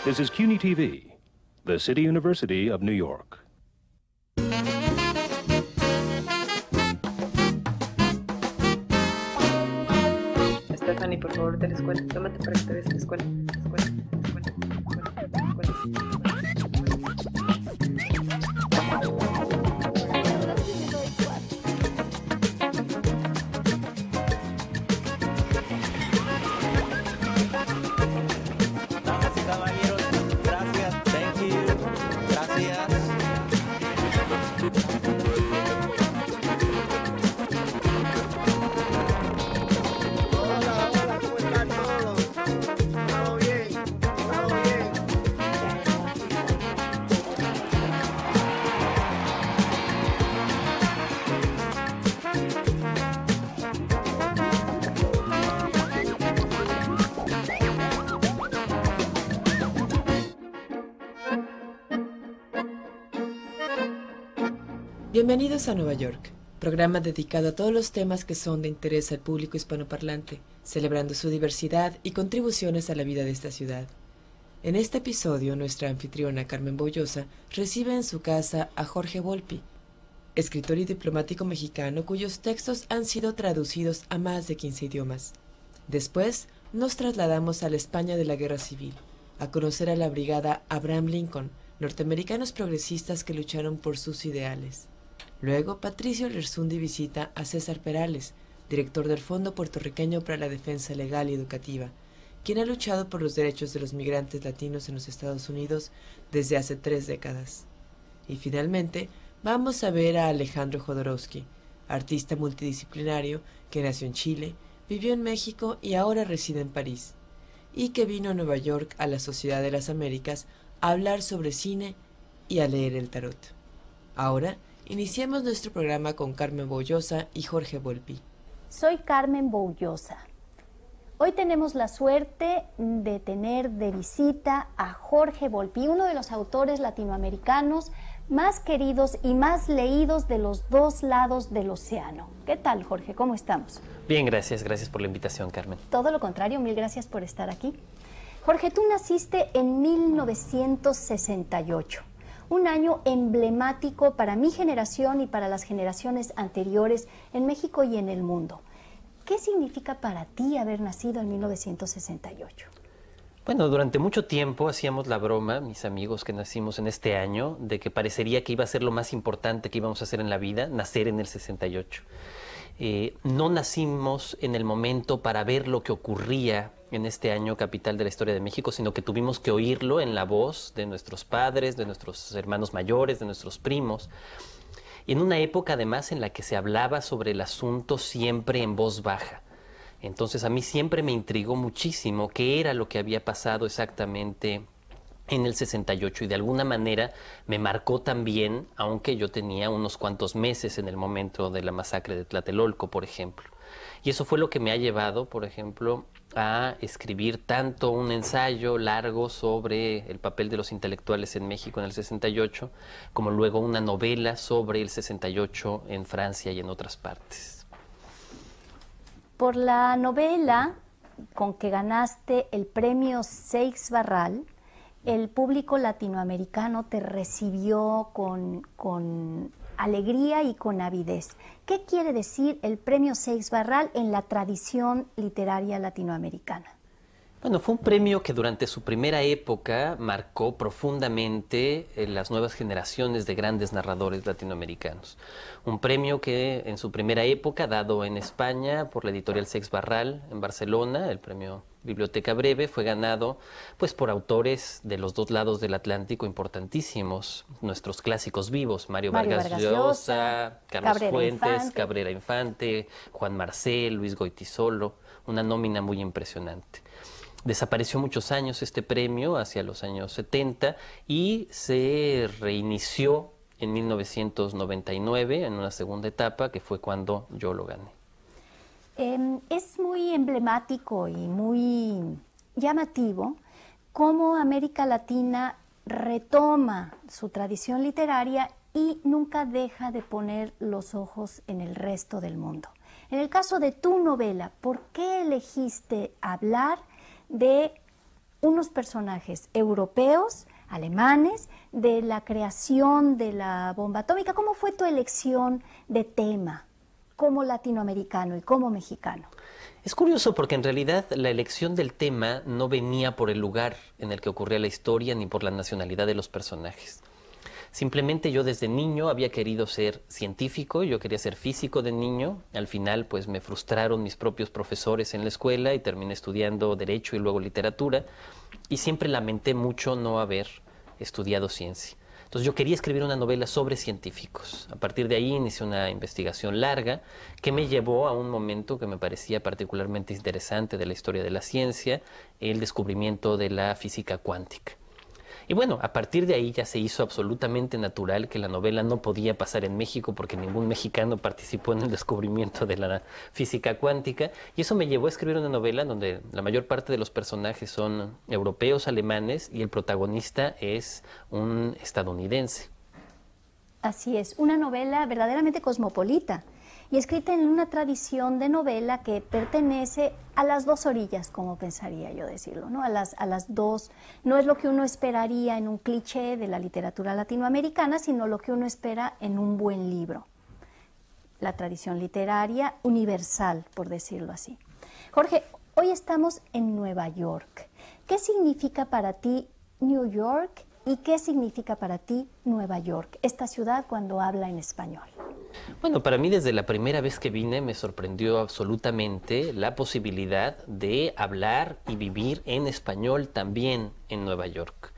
This is CUNY TV, the City University of New York. Stephanie, por favor, de la escuela. Tómate para que te veas en la escuela. Damas y caballeros, gracias, thank you, gracias. Hola, ¿cómo están todos? ¿Todo bien? ¿Todo bien? Bienvenidos a Nueva York, programa dedicado a todos los temas que son de interés al público hispanoparlante, celebrando su diversidad y contribuciones a la vida de esta ciudad. En este episodio, nuestra anfitriona Carmen Boullosa recibe en su casa a Jorge Volpi, escritor y diplomático mexicano cuyos textos han sido traducidos a más de 15 idiomas. Después, nos trasladamos a la España de la Guerra Civil, a conocer a la brigada Abraham Lincoln, norteamericanos progresistas que lucharon por sus ideales. Luego, Patricio Lersundi visita a César Perales, director del Fondo Puertorriqueño para la Defensa Legal y Educativa, quien ha luchado por los derechos de los migrantes latinos en los Estados Unidos desde hace 3 décadas. Y finalmente, vamos a ver a Alejandro Jodorowsky, artista multidisciplinario que nació en Chile, vivió en México y ahora reside en París, y que vino a Nueva York a la Sociedad de las Américas a hablar sobre cine y a leer el tarot. Ahora, iniciemos nuestro programa con Carmen Boullosa y Jorge Volpi. Soy Carmen Boullosa. Hoy tenemos la suerte de tener de visita a Jorge Volpi, uno de los autores latinoamericanos más queridos y más leídos de los dos lados del océano. ¿Qué tal, Jorge? ¿Cómo estamos? Bien, gracias por la invitación, Carmen. Todo lo contrario, mil gracias por estar aquí. Jorge, tú naciste en 1968. Un año emblemático para mi generación y para las generaciones anteriores en México y en el mundo. ¿Qué significa para ti haber nacido en 1968? Bueno, durante mucho tiempo hacíamos la broma, mis amigos que nacimos en este año, de que parecería que iba a ser lo más importante que íbamos a hacer en la vida, nacer en el 68. No nacimos en el momento para ver lo que ocurría en este año capital de la historia de México, sino que tuvimos que oírlo en la voz de nuestros padres, de nuestros hermanos mayores, de nuestros primos. Y en una época además en la que se hablaba sobre el asunto siempre en voz baja. Entonces a mí siempre me intrigó muchísimo qué era lo que había pasado exactamente en el 68 y de alguna manera me marcó también, aunque yo tenía unos cuantos meses en el momento de la masacre de Tlatelolco, por ejemplo. Y eso fue lo que me ha llevado, por ejemplo, a escribir tanto un ensayo largo sobre el papel de los intelectuales en México en el 68, como luego una novela sobre el 68 en Francia y en otras partes. Por la novela con que ganaste el premio Seix Barral, el público latinoamericano te recibió con alegría y con avidez. ¿Qué quiere decir el premio Seix Barral en la tradición literaria latinoamericana? Bueno, fue un premio que durante su primera época marcó profundamente las nuevas generaciones de grandes narradores latinoamericanos. Un premio que en su primera época, dado en España por la editorial Seix Barral en Barcelona, el premio Biblioteca Breve, fue ganado pues por autores de los dos lados del Atlántico importantísimos, nuestros clásicos vivos, Mario Vargas Llosa, Carlos Fuentes, Cabrera Infante, Juan Marcel, Luis Goytisolo, una nómina muy impresionante. Desapareció muchos años este premio, hacia los años 70, y se reinició en 1999, en una segunda etapa, que fue cuando yo lo gané. Es muy emblemático y muy llamativo cómo América Latina retoma su tradición literaria y nunca deja de poner los ojos en el resto del mundo. En el caso de tu novela, ¿por qué elegiste hablar de unos personajes europeos, alemanes, de la creación de la bomba atómica. ¿Cómo fue tu elección de tema como latinoamericano y como mexicano? Es curioso porque en realidad la elección del tema no venía por el lugar en el que ocurría la historia ni por la nacionalidad de los personajes. Simplemente yo desde niño había querido ser científico, yo quería ser físico de niño. Al final pues me frustraron mis propios profesores en la escuela y terminé estudiando Derecho y luego Literatura. Y siempre lamenté mucho no haber estudiado ciencia. Entonces yo quería escribir una novela sobre científicos. A partir de ahí inicié una investigación larga que me llevó a un momento que me parecía particularmente interesante de la historia de la ciencia, el descubrimiento de la física cuántica. Y bueno, a partir de ahí ya se hizo absolutamente natural que la novela no podía pasar en México porque ningún mexicano participó en el descubrimiento de la física cuántica. Y eso me llevó a escribir una novela donde la mayor parte de los personajes son europeos, alemanes, y el protagonista es un estadounidense. Así es, una novela verdaderamente cosmopolita y escrita en una tradición de novela que pertenece a las dos orillas, como pensaría yo decirlo, ¿no? A las dos, no es lo que uno esperaría en un cliché de la literatura latinoamericana, sino lo que uno espera en un buen libro. La tradición literaria universal, por decirlo así. Jorge, hoy estamos en Nueva York. ¿Qué significa para ti New York y qué significa para ti Nueva York, esta ciudad cuando habla en español? Bueno, para mí desde la primera vez que vine me sorprendió absolutamente la posibilidad de hablar y vivir en español también en Nueva York.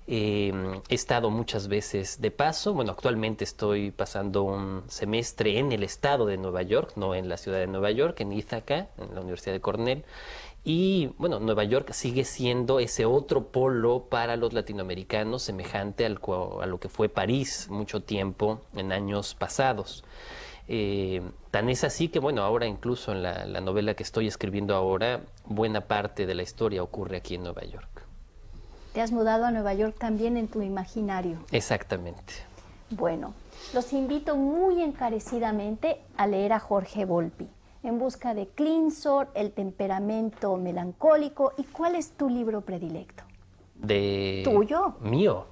He estado muchas veces de paso. Bueno, actualmente estoy pasando un semestre en el estado de Nueva York, no en la ciudad de Nueva York, en Ithaca, en la Universidad de Cornell. Y bueno, Nueva York sigue siendo ese otro polo para los latinoamericanos, semejante a lo que fue París mucho tiempo en años pasados. Tan es así que, bueno, ahora incluso en la novela que estoy escribiendo ahora, buena parte de la historia ocurre aquí en Nueva York. Te has mudado a Nueva York también en tu imaginario. Exactamente. Bueno, los invito muy encarecidamente a leer a Jorge Volpi, En busca de Clinsor, El temperamento melancólico. ¿Y cuál es tu libro predilecto? ¿Tuyo? ¿Mío?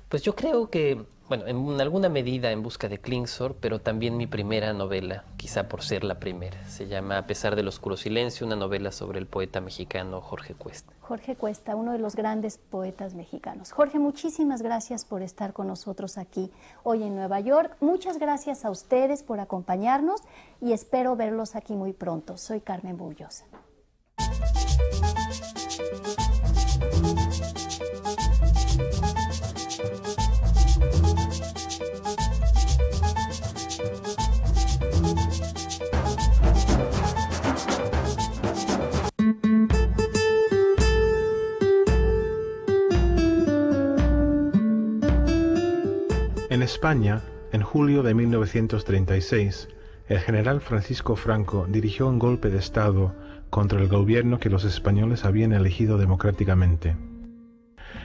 Pues yo creo que, bueno, en alguna medida En busca de Clinsor, pero también mi primera novela, quizá por ser la primera. Se llama A pesar del oscuro silencio, una novela sobre el poeta mexicano Jorge Cuesta. Jorge Cuesta, uno de los grandes poetas mexicanos. Jorge, muchísimas gracias por estar con nosotros aquí hoy en Nueva York. Muchas gracias a ustedes por acompañarnos y espero verlos aquí muy pronto. Soy Carmen Bullosa. En España, en julio de 1936, el general Francisco Franco dirigió un golpe de Estado contra el gobierno que los españoles habían elegido democráticamente.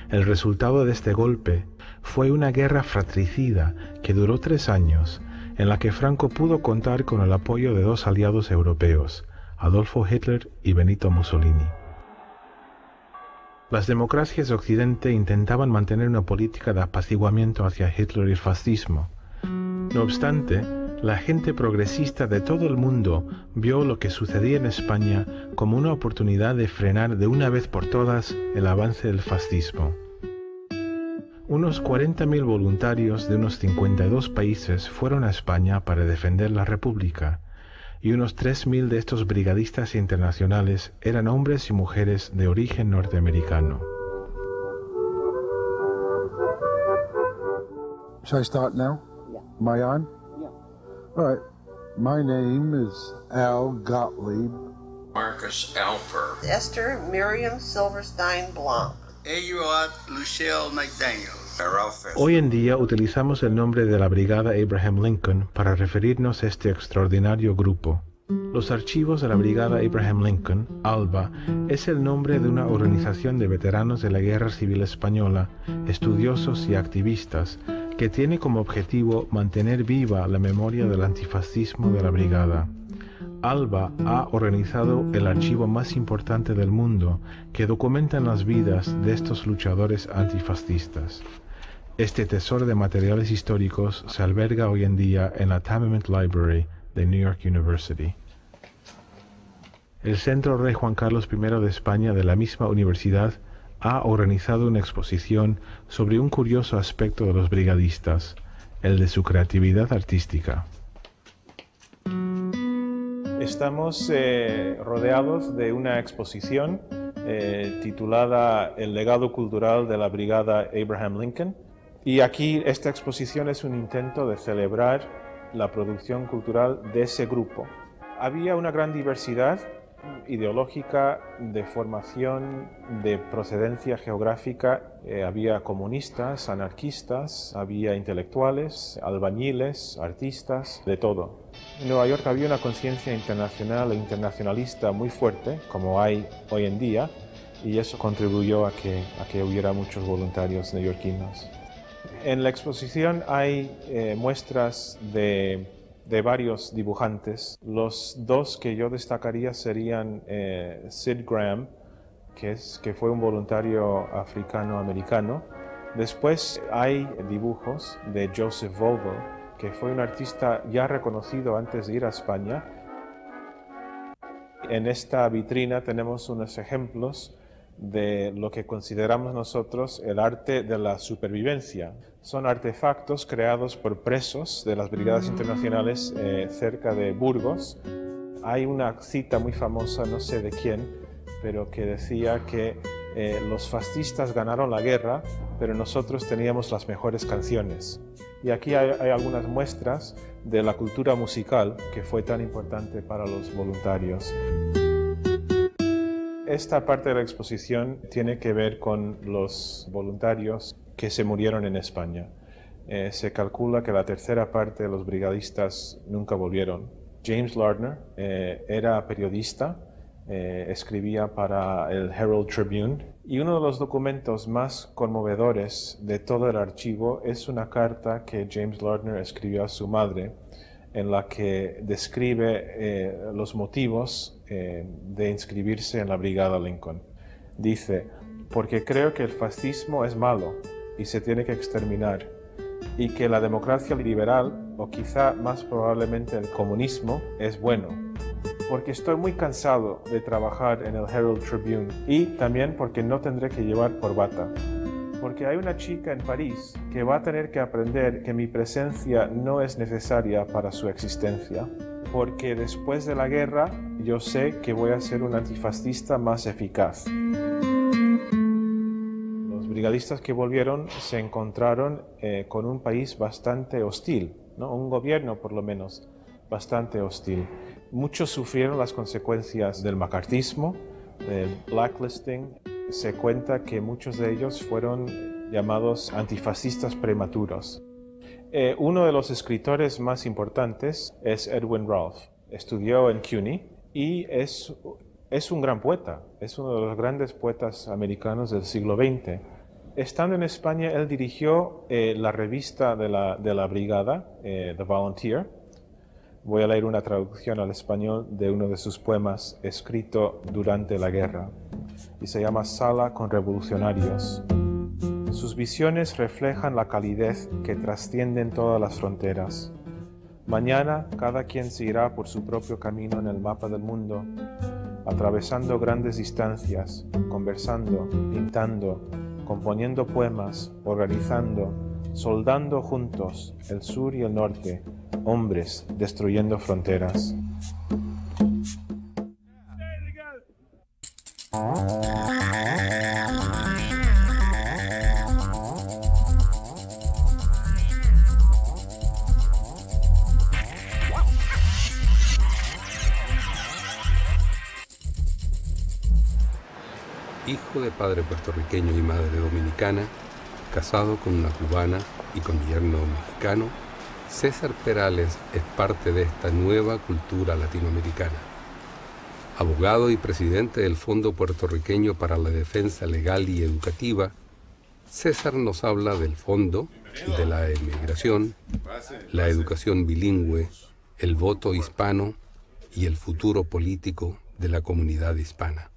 El resultado de este golpe fue una guerra fratricida que duró 3 años, en la que Franco pudo contar con el apoyo de 2 aliados europeos, Adolfo Hitler y Benito Mussolini. Las democracias de Occidente intentaban mantener una política de apaciguamiento hacia Hitler y el fascismo. No obstante, la gente progresista de todo el mundo vio lo que sucedía en España como una oportunidad de frenar de una vez por todas el avance del fascismo. Unos 40.000 voluntarios de unos 52 países fueron a España para defender la República, y unos 3.000 de estos brigadistas internacionales eran hombres y mujeres de origen norteamericano. Shall I start now? Yeah. Am I on? Yeah. All right. My name is Al Gottlieb. Marcus Alper. Esther Miriam Silverstein Blanc. Ayuat Luciel McDaniel. Hoy en día utilizamos el nombre de la Brigada Abraham Lincoln para referirnos a este extraordinario grupo. Los archivos de la Brigada Abraham Lincoln, ALBA, es el nombre de una organización de veteranos de la Guerra Civil Española, estudiosos y activistas, que tiene como objetivo mantener viva la memoria del antifascismo de la Brigada. ALBA ha organizado el archivo más importante del mundo que documenta las vidas de estos luchadores antifascistas. Este tesoro de materiales históricos se alberga hoy en día en la Tamiment Library de New York University. El Centro Rey Juan Carlos I de España de la misma universidad ha organizado una exposición sobre un curioso aspecto de los brigadistas, el de su creatividad artística. Estamos rodeados de una exposición titulada El legado cultural de la Brigada Abraham Lincoln. Y aquí esta exposición es un intento de celebrar la producción cultural de ese grupo. Había una gran diversidad ideológica, de formación, de procedencia geográfica. Había comunistas, anarquistas, había intelectuales, albañiles, artistas, de todo. En Nueva York había una conciencia internacional e internacionalista muy fuerte, como hay hoy en día, y eso contribuyó a que hubiera muchos voluntarios neoyorquinos. En la exposición hay muestras de varios dibujantes. Los dos que yo destacaría serían Sid Graham, que fue un voluntario africano-americano. Después hay dibujos de Joseph Vogel, que fue un artista ya reconocido antes de ir a España. En esta vitrina tenemos unos ejemplos de lo que consideramos nosotros el arte de la supervivencia. Son artefactos creados por presos de las brigadas internacionales cerca de Burgos. Hay una cita muy famosa, no sé de quién, pero que decía que los fascistas ganaron la guerra, pero nosotros teníamos las mejores canciones. Y aquí hay algunas muestras de la cultura musical que fue tan importante para los voluntarios. Esta parte de la exposición tiene que ver con los voluntarios que se murieron en España. Se calcula que la tercera parte de los brigadistas nunca volvieron. James Lardner era periodista, escribía para el Herald Tribune, y uno de los documentos más conmovedores de todo el archivo es una carta que James Lardner escribió a su madre, en la que describe los motivos de inscribirse en la Brigada Lincoln. Dice: porque creo que el fascismo es malo y se tiene que exterminar, y que la democracia liberal, o quizá más probablemente el comunismo, es bueno. Porque estoy muy cansado de trabajar en el Herald Tribune, y también porque no tendré que llevar corbata. Porque hay una chica en París que va a tener que aprender que mi presencia no es necesaria para su existencia. Porque después de la guerra yo sé que voy a ser un antifascista más eficaz. Los brigadistas que volvieron se encontraron con un país bastante hostil, ¿no? Un gobierno por lo menos bastante hostil. Muchos sufrieron las consecuencias del macartismo, del blacklisting. Se cuenta que muchos de ellos fueron llamados antifascistas prematuros. Uno de los escritores más importantes es Edwin Rolfe. Estudió en CUNY y es un gran poeta. Es uno de los grandes poetas americanos del siglo XX. Estando en España, él dirigió la revista de la brigada, The Volunteer. Voy a leer una traducción al español de uno de sus poemas escrito durante la guerra, y se llama Sala con revolucionarios. Sus visiones reflejan la calidez que trascienden todas las fronteras. Mañana cada quien se irá por su propio camino en el mapa del mundo, atravesando grandes distancias, conversando, pintando, componiendo poemas, organizando, soldando juntos el sur y el norte, hombres destruyendo fronteras. Hijo de padre puertorriqueño y madre dominicana, casado con una cubana y con yerno mexicano, César Perales es parte de esta nueva cultura latinoamericana. Abogado y presidente del Fondo Puertorriqueño para la Defensa Legal y Educativa, César nos habla del fondo, de la emigración, la educación bilingüe, el voto hispano y el futuro político de la comunidad hispana.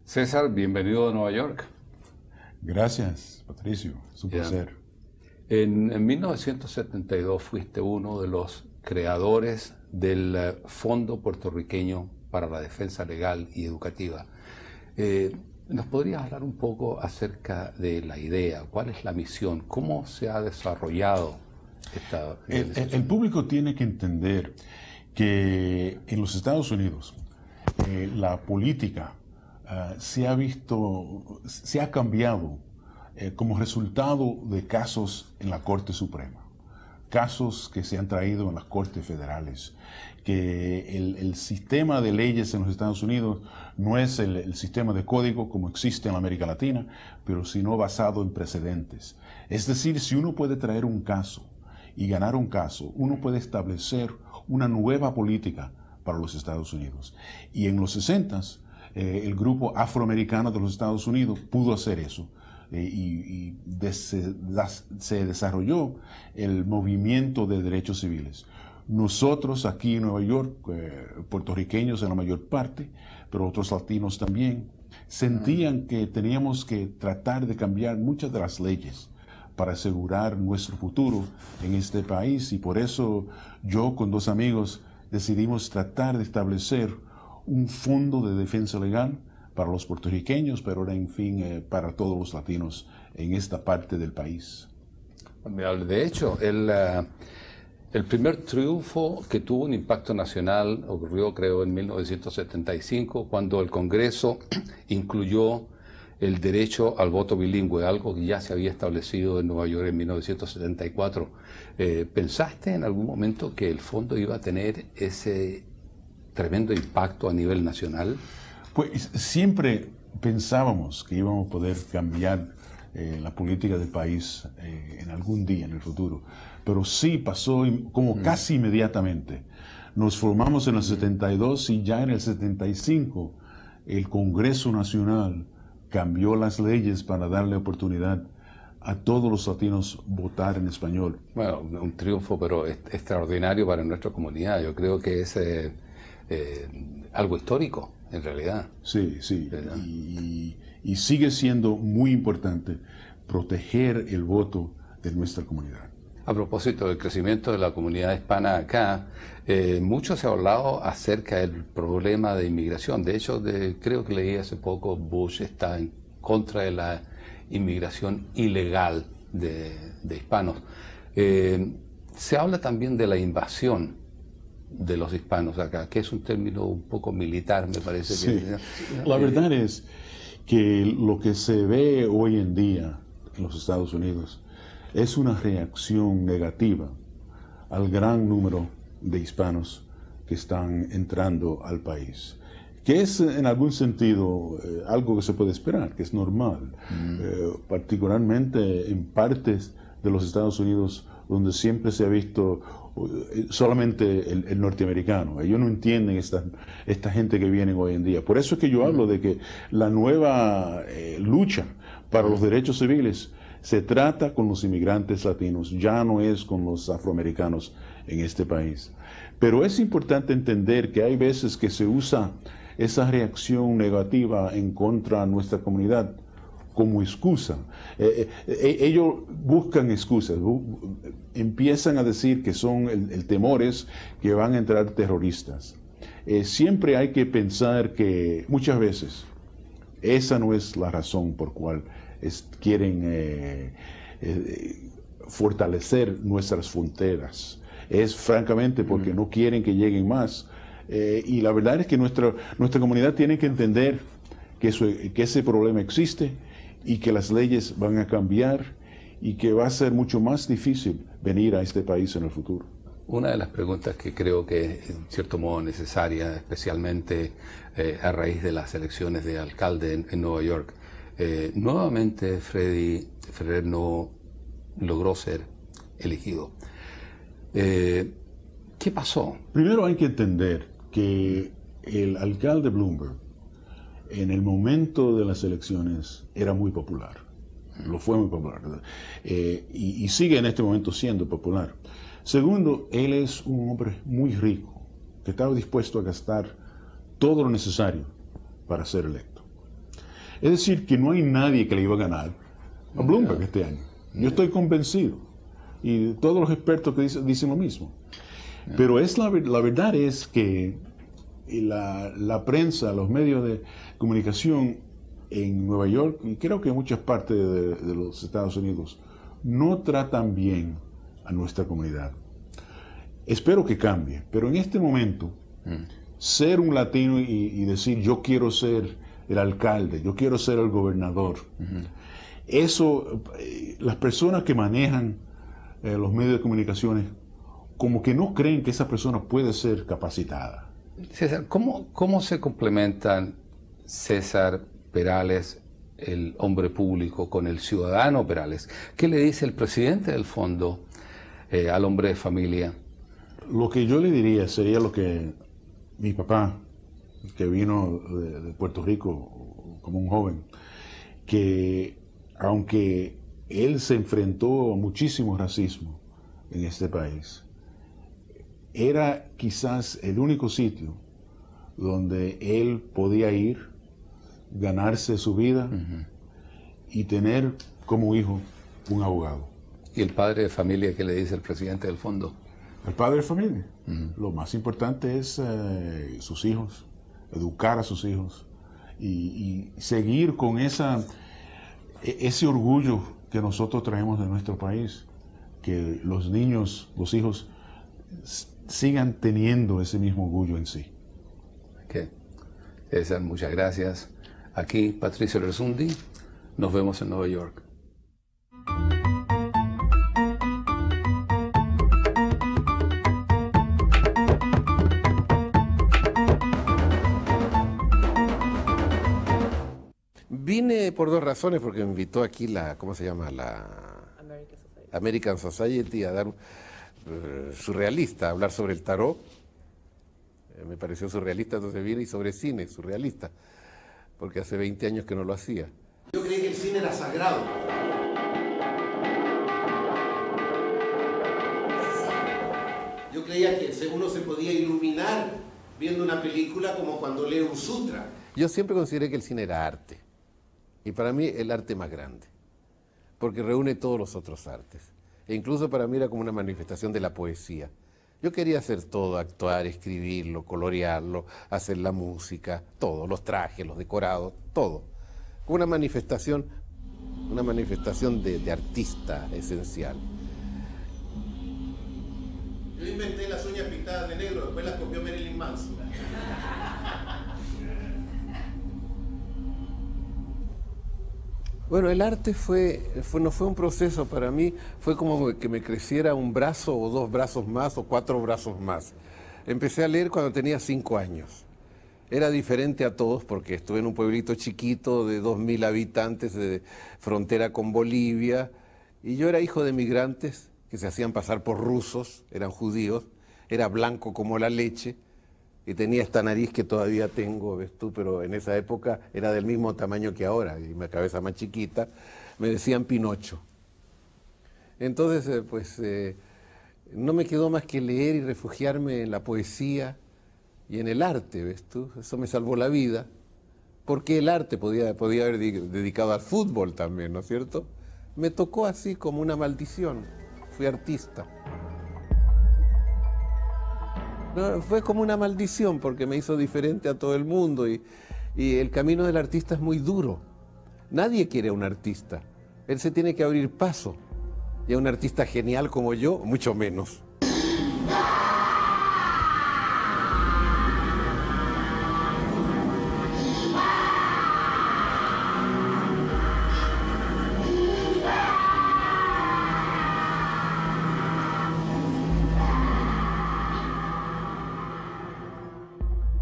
César, bienvenido a Nueva York. Gracias, Patricio, es un placer. En 1972 fuiste uno de los creadores del Fondo Puertorriqueño para la Defensa Legal y Educativa. ¿Nos podrías hablar un poco acerca de la idea? ¿Cuál es la misión? ¿Cómo se ha desarrollado esta organización? El público tiene que entender que en los Estados Unidos la política se ha cambiado como resultado de casos en la Corte Suprema, casos que se han traído en las Cortes Federales, que el sistema de leyes en los Estados Unidos no es el sistema de código como existe en la América Latina, pero sino basado en precedentes. Es decir, si uno puede traer un caso y ganar un caso, uno puede establecer una nueva política para los Estados Unidos. Y en los 60s, el grupo afroamericano de los Estados Unidos pudo hacer eso. Se desarrolló el movimiento de derechos civiles. Nosotros aquí en Nueva York, puertorriqueños en la mayor parte, pero otros latinos también, sentían que teníamos que tratar de cambiar muchas de las leyes para asegurar nuestro futuro en este país, y por eso yo con dos amigos decidimos tratar de establecer un fondo de defensa legal para los puertorriqueños, pero ahora, en fin, para todos los latinos en esta parte del país. De hecho, el primer triunfo que tuvo un impacto nacional ocurrió, creo, en 1975, cuando el Congreso incluyó el derecho al voto bilingüe, algo que ya se había establecido en Nueva York en 1974. ¿Pensaste en algún momento que el fondo iba a tener ese tremendo impacto a nivel nacional? Pues siempre pensábamos que íbamos a poder cambiar la política del país en algún día en el futuro, pero sí pasó como casi inmediatamente. Nos formamos en el 72 y ya en el 75 el Congreso Nacional cambió las leyes para darle oportunidad a todos los latinos votar en español. Bueno, un triunfo pero extraordinario para nuestra comunidad. Yo creo que es algo histórico, en realidad. Sí, sí. Y sigue siendo muy importante proteger el voto de nuestra comunidad. A propósito del crecimiento de la comunidad hispana acá, mucho se ha hablado acerca del problema de inmigración. De hecho, creo que leí hace poco, Bush está en contra de la inmigración ilegal de hispanos. Se habla también de la invasión de los hispanos acá, que es un término un poco militar, me parece. Sí. La verdad es que lo que se ve hoy en día en los Estados Unidos es una reacción negativa al gran número de hispanos que están entrando al país, que es en algún sentido algo que se puede esperar, que es normal, particularmente en partes de los Estados Unidos donde siempre se ha visto solamente el norteamericano. Ellos no entienden esta gente que viene hoy en día. Por eso es que yo hablo de que la nueva lucha para los derechos civiles se trata con los inmigrantes latinos, ya no es con los afroamericanos en este país. Pero es importante entender que hay veces que se usa esa reacción negativa en contra de nuestra comunidad como excusa. Ellos buscan excusas, empiezan a decir que son el temor es que van a entrar terroristas. Siempre hay que pensar que muchas veces esa no es la razón por cual quieren fortalecer nuestras fronteras. Es francamente porque no quieren que lleguen más. Y la verdad es que nuestra comunidad tiene que entender que ese problema existe y que las leyes van a cambiar y que va a ser mucho más difícil venir a este país en el futuro. Una de las preguntas que creo que es en cierto modo necesaria, especialmente a raíz de las elecciones de alcalde en Nueva York, nuevamente Freddy Ferrer no logró ser elegido. ¿Qué pasó? Primero hay que entender que el alcalde Bloomberg en el momento de las elecciones era muy popular, lo fue muy popular, y sigue en este momento siendo popular. Segundo, él es un hombre muy rico, que estaba dispuesto a gastar todo lo necesario para ser electo. Es decir, que no hay nadie que le iba a ganar a Bloomberg este año. Yo estoy convencido. Y todos los expertos que dicen lo mismo. Pero la verdad es que la prensa, los medios de comunicación en Nueva York, y creo que en muchas partes de los Estados Unidos, no tratan bien a nuestra comunidad. Espero que cambie, pero en este momento, ser un latino y decir yo quiero ser el alcalde, yo quiero ser el gobernador, eso, las personas que manejan los medios de comunicaciones, como que no creen que esa persona puede ser capacitada. César, ¿cómo se complementan César Perales, el hombre público, con el ciudadano Perales? ¿Qué le dice el presidente del fondo al hombre de familia? Lo que yo le diría sería lo que mi papá, que vino de Puerto Rico como un joven, que aunque él se enfrentó a muchísimo racismo en este país, era quizás el único sitio donde él podía ir, ganarse su vida y tener como hijo un abogado. ¿Y el padre de familia qué le dice el presidente del fondo? El padre de familia. Lo más importante es sus hijos, educar a sus hijos y seguir con ese orgullo que nosotros traemos de nuestro país, que los niños, los hijos, sigan teniendo ese mismo orgullo en sí. Okay. César, muchas gracias. Aquí Patricio Lersundi, nos vemos en Nueva York. Vine por dos razones, porque me invitó aquí ¿cómo se llama? La American Society a dar surrealista, a hablar sobre el tarot. Me pareció surrealista, entonces vine, y sobre cine, surrealista, porque hace 20 años que no lo hacía. Yo creí que el cine era sagrado. Yo creía que uno se podía iluminar viendo una película como cuando lee un sutra. Yo siempre consideré que el cine era arte, y para mí el arte más grande, porque reúne todos los otros artes. E incluso para mí era como una manifestación de la poesía. Yo quería hacer todo, actuar, escribirlo, colorearlo, hacer la música, todo, los trajes, los decorados, todo. Como una manifestación de artista esencial. Yo inventé las uñas pintadas de negro, después las copió Marilyn Manson. Bueno, el arte no fue un proceso para mí, fue como que me creciera un brazo o 2 brazos más o 4 brazos más. Empecé a leer cuando tenía 5 años. Era diferente a todos porque estuve en un pueblito chiquito de 2000 habitantes de frontera con Bolivia, y yo era hijo de migrantes que se hacían pasar por rusos, eran judíos, era blanco como la leche, y tenía esta nariz que todavía tengo, ves tú, pero en esa época era del mismo tamaño que ahora, y mi cabeza más chiquita. Me decían Pinocho. Entonces, no me quedó más que leer y refugiarme en la poesía y en el arte, ves tú. Eso me salvó la vida, porque el arte podía haber dedicado al fútbol también, ¿no es cierto? Me tocó así como una maldición. Fui artista. No, fue como una maldición porque me hizo diferente a todo el mundo, y el camino del artista es muy duro. Nadie quiere a un artista. Él se tiene que abrir paso. Y a un artista genial como yo, mucho menos.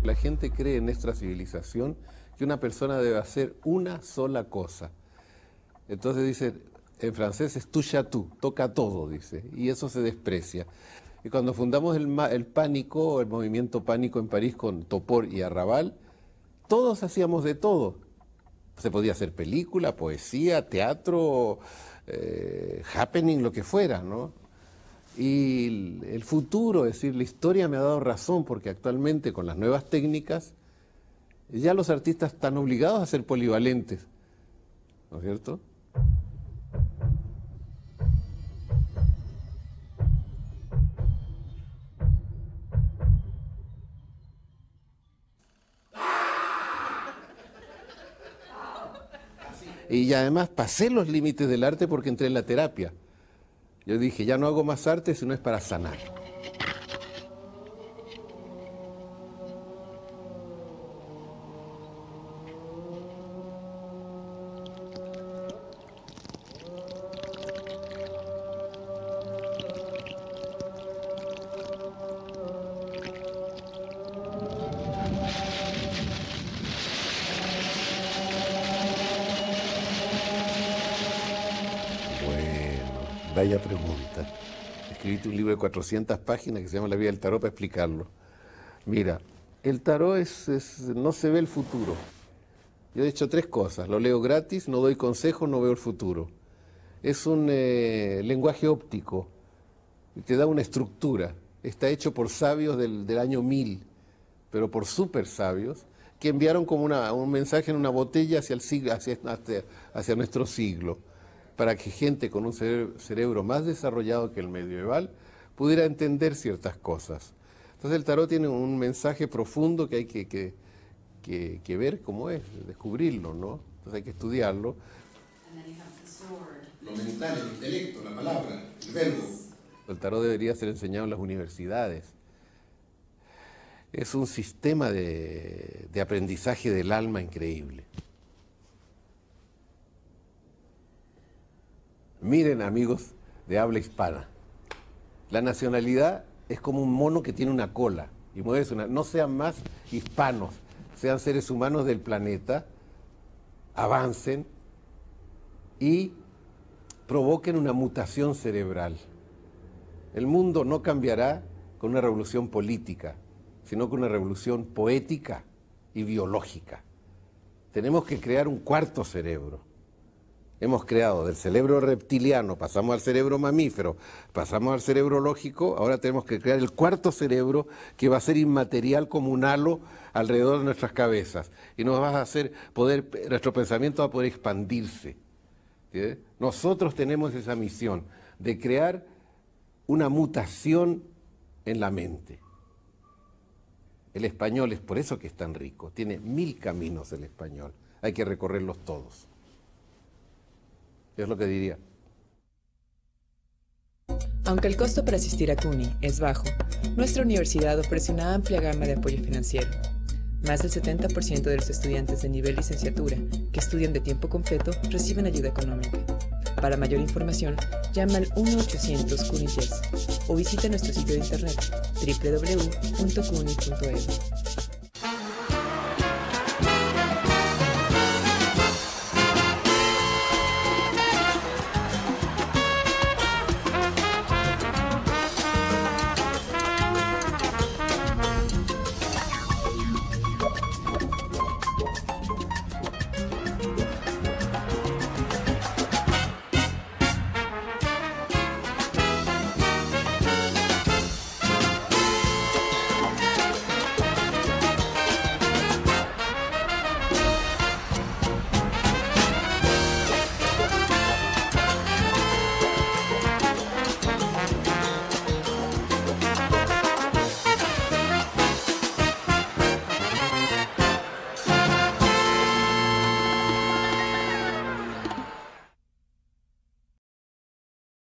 La gente cree en nuestra civilización que una persona debe hacer una sola cosa. Entonces dice, en francés es touche à tout, toca todo, dice, y eso se desprecia. Y cuando fundamos el Pánico, el movimiento Pánico en París con Topor y Arrabal, todos hacíamos de todo. Se podía hacer película, poesía, teatro, happening, lo que fuera, ¿no? Y el futuro, es decir, la historia me ha dado razón, porque actualmente con las nuevas técnicas ya los artistas están obligados a ser polivalentes, ¿no es cierto? Y además pasé los límites del arte porque entré en la terapia. Yo dije, ya no hago más arte si no es para sanar. Vaya pregunta. Escribiste un libro de 400 páginas que se llama La vida del tarot para explicarlo. Mira, el tarot no se ve el futuro. Yo he hecho 3 cosas. Lo leo gratis, no doy consejos, no veo el futuro. Es un lenguaje óptico y te da una estructura. Está hecho por sabios del año 1000, pero por súper sabios que enviaron como un mensaje en una botella hacia nuestro siglo, para que gente con un cerebro más desarrollado que el medieval pudiera entender ciertas cosas. Entonces el tarot tiene un mensaje profundo que hay que ver cómo es, descubrirlo, ¿no? Entonces hay que estudiarlo. Lo mental, el intelecto, la palabra, el verbo. El tarot debería ser enseñado en las universidades. Es un sistema de aprendizaje del alma increíble. Miren, amigos de habla hispana, la nacionalidad es como un mono que tiene una cola y mueve no sean más hispanos, sean seres humanos del planeta, avancen y provoquen una mutación cerebral. El mundo no cambiará con una revolución política, sino con una revolución poética y biológica. Tenemos que crear un cuarto cerebro. Hemos creado del cerebro reptiliano, pasamos al cerebro mamífero, pasamos al cerebro lógico, ahora tenemos que crear el cuarto cerebro que va a ser inmaterial como un halo alrededor de nuestras cabezas y nos va a hacer nuestro pensamiento va a poder expandirse. ¿Sí? Nosotros tenemos esa misión de crear una mutación en la mente. El español es por eso que es tan rico, tiene 1000 caminos el español, hay que recorrerlos todos. Es lo que diría. Aunque el costo para asistir a CUNY es bajo, nuestra universidad ofrece una amplia gama de apoyo financiero. Más del 70% de los estudiantes de nivel licenciatura que estudian de tiempo completo reciben ayuda económica. Para mayor información, llama al 1-800-CUNY-YES o visita nuestro sitio de internet www.cuny.edu.